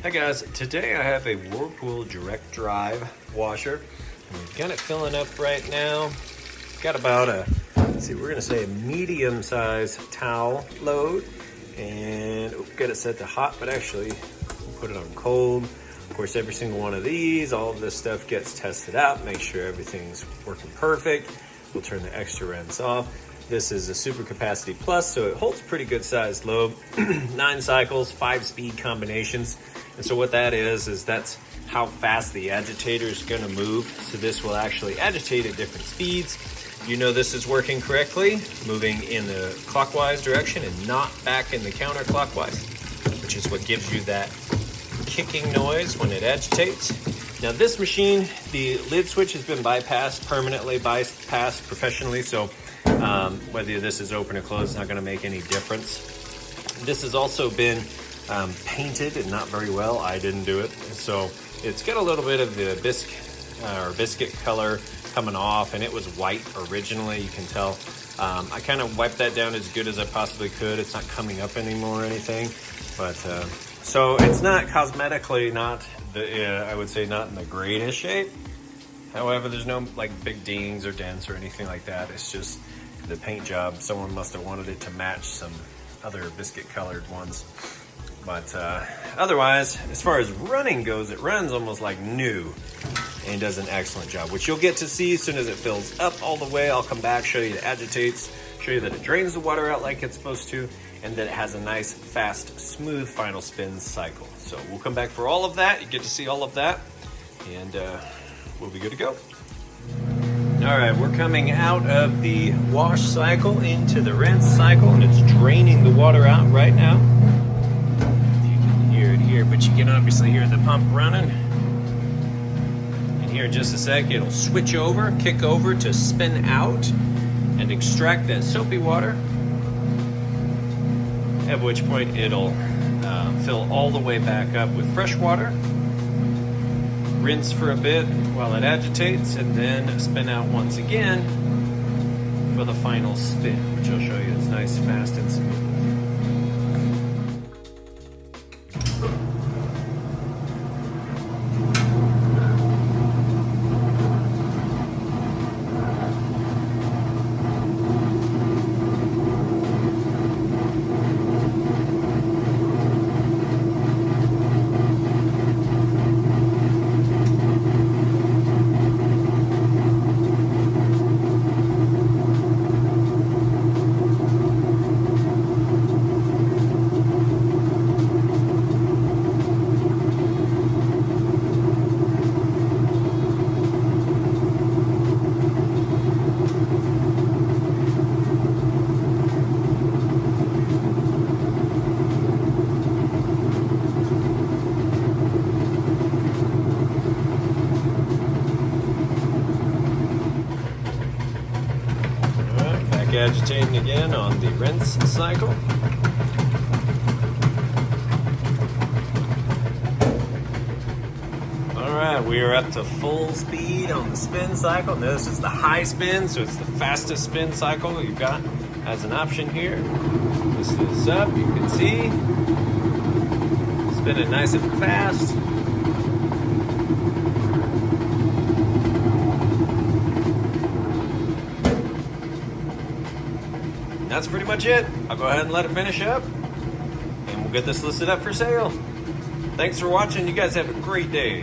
Hi guys, today I have a Whirlpool direct drive washer. And we've got it filling up right now. Got about a, let's see, we're gonna say a medium size towel load. And got it set to hot, but actually we'll put it on cold. Of course, every single one of these, all of this stuff gets tested out, make sure everything's working perfect. We'll turn the extra rinse off. This is a super capacity plus, so it holds pretty good sized load. 9 cycles, 5-speed combinations. And so what that is that's how fast the agitator is gonna move. So this will actually agitate at different speeds. You know this is working correctly, moving in the clockwise direction and not back in the counterclockwise, which is what gives you that kicking noise when it agitates. Now this machine, the lid switch has been bypassed permanently, bypassed professionally, so whether this is open or closed is not going to make any difference. This has also been painted and not very well. I didn't do it, so it's got a little bit of the biscuit color coming off, and it was white originally, you can tell. I kind of wiped that down as good as I possibly could. It's not coming up anymore or anything, but so it's not cosmetically not the I would say not in the greatest shape. However, there's no like big dings or dents or anything like that. It's just the paint job. Someone must have wanted it to match some other biscuit colored ones. But otherwise, as far as running goes, it runs almost like new and does an excellent job, which you'll get to see as soon as it fills up all the way. I'll come back, show you the agitates, show you that it drains the water out like it's supposed to, and that it has a nice, fast, smooth final spin cycle. So we'll come back for all of that. You get to see all of that, and we'll be good to go. All right, we're coming out of the wash cycle into the rinse cycle, and it's draining the water out right now. You can hear it here, but you can obviously hear the pump running. And here in just a sec, it'll switch over, kick over to spin out and extract that soapy water, at which point it'll fill all the way back up with fresh water, rinse for a bit while it agitates, and then spin out once again for the final spin, which I'll show you is nice, fast, and smooth. Agitating again on the rinse cycle. All right, we are up to full speed on the spin cycle. Now, this is the high spin, so it's the fastest spin cycle you've got as an option here. This is up, you can see. Spinning nice and fast. That's pretty much it. I'll go ahead and let it finish up, and we'll get this listed up for sale. Thanks for watching. You guys have a great day.